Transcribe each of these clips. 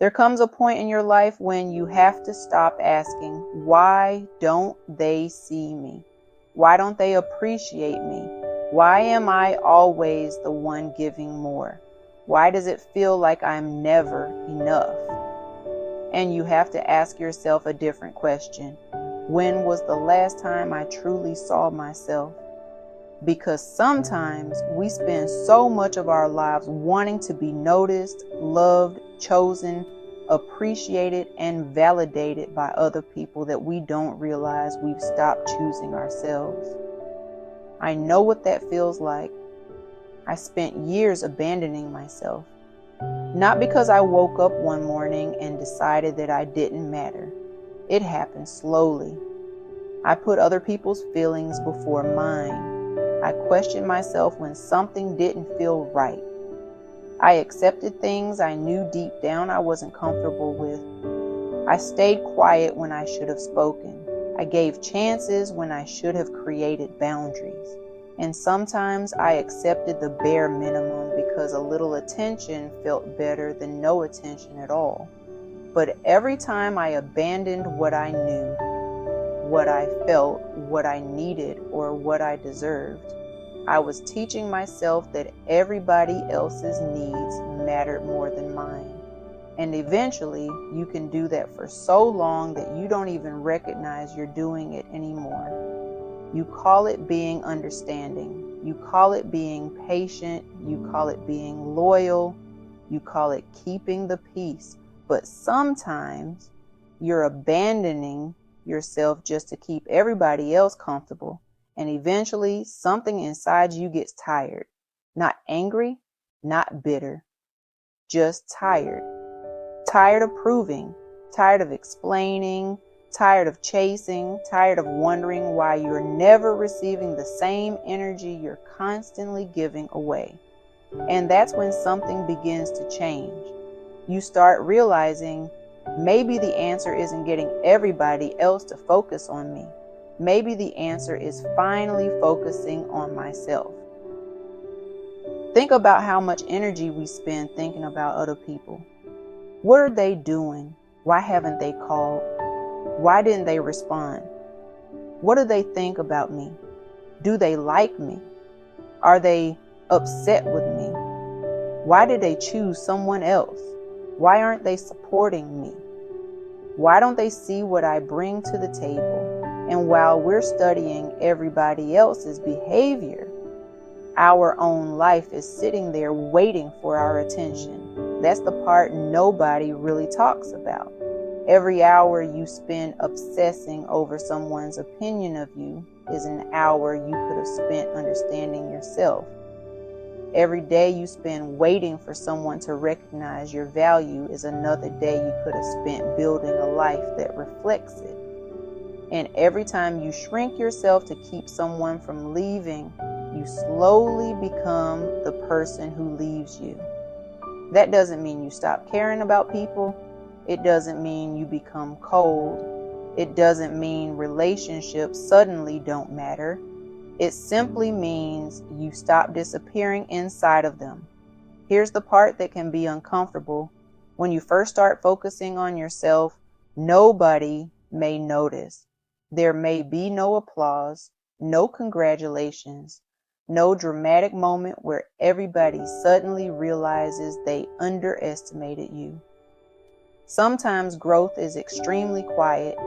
There comes a point in your life when you have to stop asking, why don't they see me? Why don't they appreciate me? Why am I always the one giving more? Why does it feel like I'm never enough? And you have to ask yourself a different question. When was the last time I truly saw myself? Because sometimes we spend so much of our lives wanting to be noticed, loved, chosen, appreciated, and validated by other people that we don't realize we've stopped choosing ourselves. I know what that feels like. I spent years abandoning myself. Not because I woke up one morning and decided that I didn't matter. It happened slowly. I put other people's feelings before mine. I questioned myself when something didn't feel right. I accepted things I knew deep down I wasn't comfortable with. I stayed quiet when I should have spoken. I gave chances when I should have created boundaries. And sometimes I accepted the bare minimum because a little attention felt better than no attention at all. But every time I abandoned what I knew, what I felt, what I needed, or what I deserved, I was teaching myself that everybody else's needs mattered more than mine. And eventually, you can do that for so long that you don't even recognize you're doing it anymore. You call it being understanding. You call it being patient. You call it being loyal. You call it keeping the peace. But sometimes you're abandoning yourself just to keep everybody else comfortable. And eventually something inside you gets tired. Not angry, not bitter, just tired. Tired of proving, tired of explaining, tired of chasing, tired of wondering why you're never receiving the same energy you're constantly giving away. And that's when something begins to change. You start realizing maybe the answer isn't getting everybody else to focus on me. Maybe the answer is finally focusing on myself. Think about how much energy we spend thinking about other people. What are they doing? Why haven't they called? Why didn't they respond? What do they think about me? Do they like me? Are they upset with me? Why did they choose someone else? Why aren't they supporting me? Why don't they see what I bring to the table? And while we're studying everybody else's behavior, our own life is sitting there waiting for our attention. That's the part nobody really talks about. Every hour you spend obsessing over someone's opinion of you is an hour you could have spent understanding yourself. Every day you spend waiting for someone to recognize your value is another day you could have spent building a life that reflects it. And every time you shrink yourself to keep someone from leaving, you slowly become the person who leaves you. That doesn't mean you stop caring about people. It doesn't mean you become cold. It doesn't mean relationships suddenly don't matter. It simply means you stop disappearing inside of them. Here's the part that can be uncomfortable. When you first start focusing on yourself, nobody may notice. There may be no applause, no congratulations, no dramatic moment where everybody suddenly realizes they underestimated you. Sometimes growth is extremely quiet.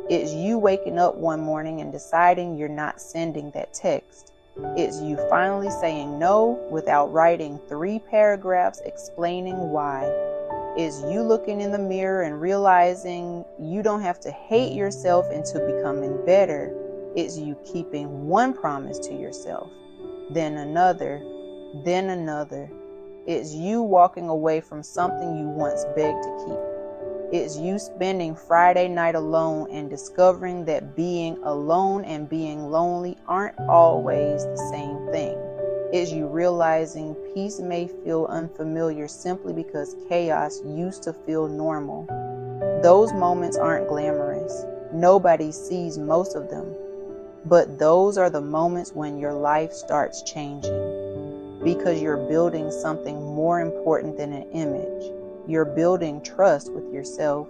It's you waking up one morning and deciding you're not sending that text. It's you finally saying no without writing 3 paragraphs explaining why. It's you looking in the mirror and realizing you don't have to hate yourself into becoming better. It's you keeping one promise to yourself, then another, then another. It's you walking away from something you once begged to keep. It's you spending Friday night alone and discovering that being alone and being lonely aren't always the same thing. It's you realizing peace may feel unfamiliar simply because chaos used to feel normal. Those moments aren't glamorous. Nobody sees most of them. But those are the moments when your life starts changing. Because you're building something more important than an image. You're building trust with yourself.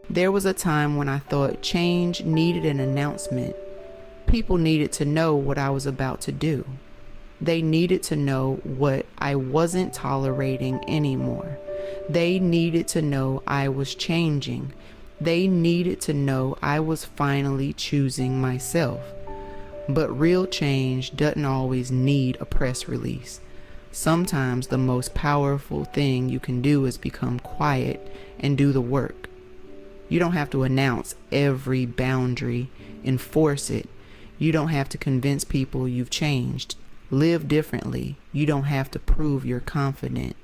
There was a time when I thought change needed an announcement. People needed to know what I was about to do. They needed to know what I wasn't tolerating anymore. They needed to know I was changing. They needed to know I was finally choosing myself. But real change doesn't always need a press release. Sometimes the most powerful thing you can do is become quiet and do the work. You don't have to announce every boundary, enforce it. You don't have to convince people you've changed. Live differently. You don't have to prove you're confident.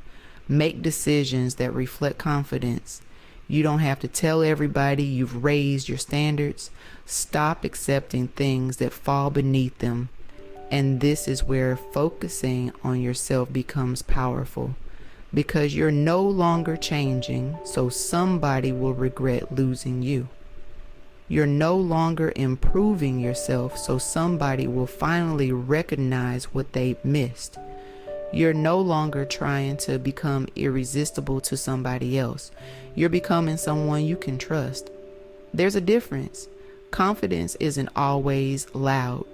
Make decisions that reflect confidence. You don't have to tell everybody you've raised your standards. Stop accepting things that fall beneath them. And this is where focusing on yourself becomes powerful, because you're no longer changing, so somebody will regret losing you. You're no longer improving yourself, so somebody will finally recognize what they missed. You're no longer trying to become irresistible to somebody else. You're becoming someone you can trust. There's a difference. Confidence isn't always loud.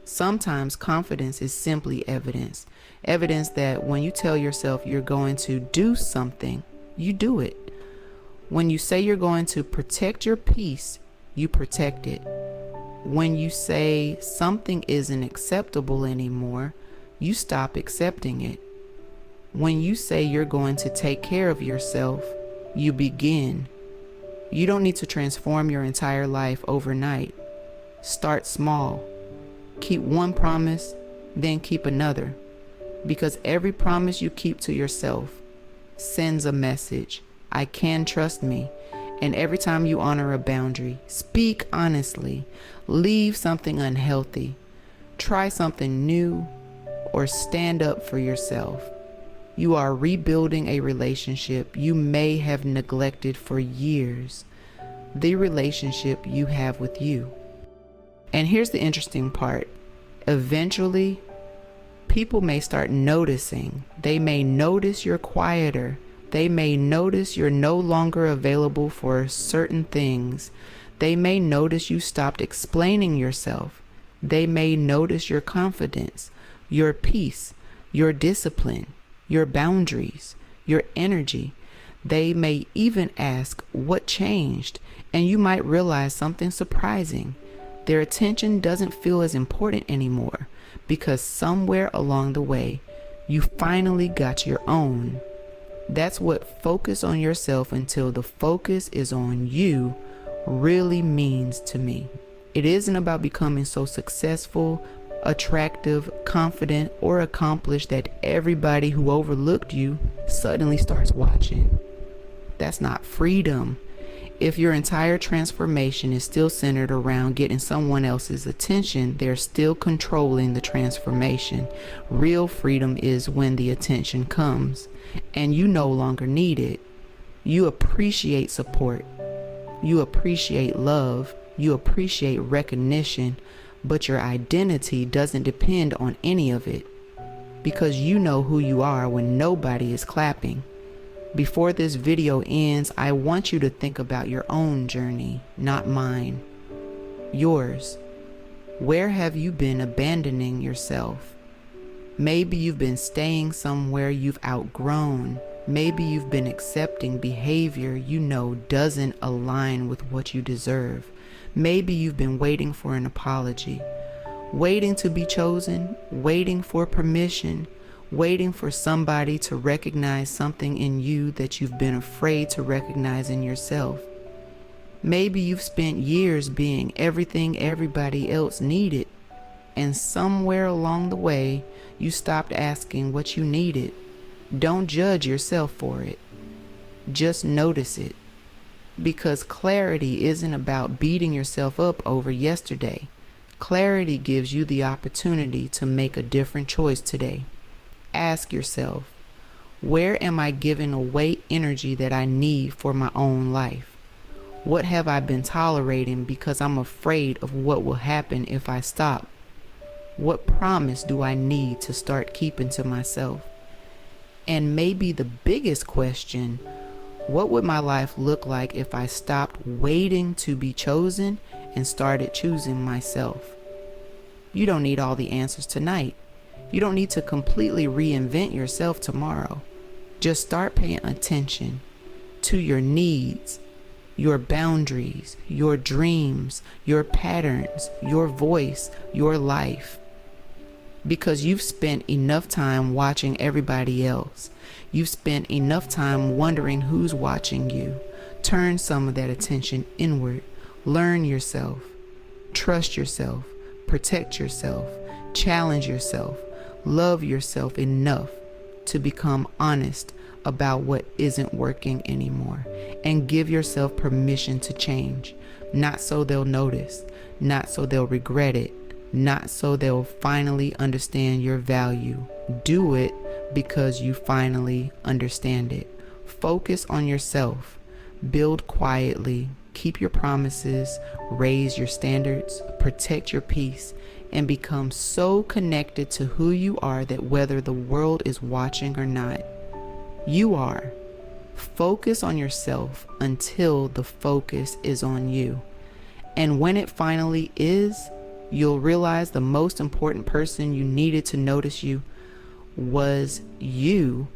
Sometimes confidence is simply evidence. Evidence that when you tell yourself you're going to do something, you do it. When you say you're going to protect your peace, you protect it. When you say something isn't acceptable anymore, you stop accepting it. When you say you're going to take care of yourself, you begin. You don't need to transform your entire life overnight. Start small. Keep one promise, then keep another. Because every promise you keep to yourself sends a message. I can trust me. And every time you honor a boundary, speak honestly, leave something unhealthy, try something new, or stand up for yourself. You are rebuilding a relationship you may have neglected for years, the relationship you have with you. And here's the interesting part. Eventually, people may start noticing. They may notice you're quieter. They may notice you're no longer available for certain things. They may notice you stopped explaining yourself. They may notice your confidence, your peace, your discipline, your boundaries, your energy. They may even ask what changed, and you might realize something surprising. Their attention doesn't feel as important anymore because somewhere along the way, you finally got your own. That's what focus on yourself until the focus is on you really means to me. It isn't about becoming so successful, attractive, confident, or accomplished that everybody who overlooked you suddenly starts watching. That's not freedom. If your entire transformation is still centered around getting someone else's attention, they're still controlling the transformation. Real freedom is when the attention comes and you no longer need it. You appreciate support. You appreciate love. You appreciate recognition, but your identity doesn't depend on any of it because you know who you are when nobody is clapping. Before this video ends, I want you to think about your own journey, not mine. Yours. Where have you been abandoning yourself? Maybe you've been staying somewhere you've outgrown. Maybe you've been accepting behavior you know doesn't align with what you deserve. Maybe you've been waiting for an apology, waiting to be chosen, waiting for permission, waiting for somebody to recognize something in you that you've been afraid to recognize in yourself. Maybe you've spent years being everything everybody else needed, and somewhere along the way, you stopped asking what you needed. Don't judge yourself for it. Just notice it. Because clarity isn't about beating yourself up over yesterday. Clarity gives you the opportunity to make a different choice today. Ask yourself, where am I giving away energy that I need for my own life? What have I been tolerating because I'm afraid of what will happen if I stop? What promise do I need to start keeping to myself? And maybe the biggest question, what would my life look like if I stopped waiting to be chosen and started choosing myself? You don't need all the answers tonight. You don't need to completely reinvent yourself tomorrow. Just start paying attention to your needs, your boundaries, your dreams, your patterns, your voice, your life. Because you've spent enough time watching everybody else. You've spent enough time wondering who's watching you. Turn some of that attention inward. Learn yourself. Trust yourself. Protect yourself. Challenge yourself. Love yourself enough to become honest about what isn't working anymore. And give yourself permission to change. Not so they'll notice. Not so they'll regret it. Not so they'll finally understand your value. Do it because you finally understand it. Focus on yourself. Build quietly. Keep your promises. Raise your standards. Protect your peace. And become so connected to who you are that whether the world is watching or not, you are. Focus on yourself until the focus is on you. And when it finally is, you'll realize the most important person you needed to notice you was you,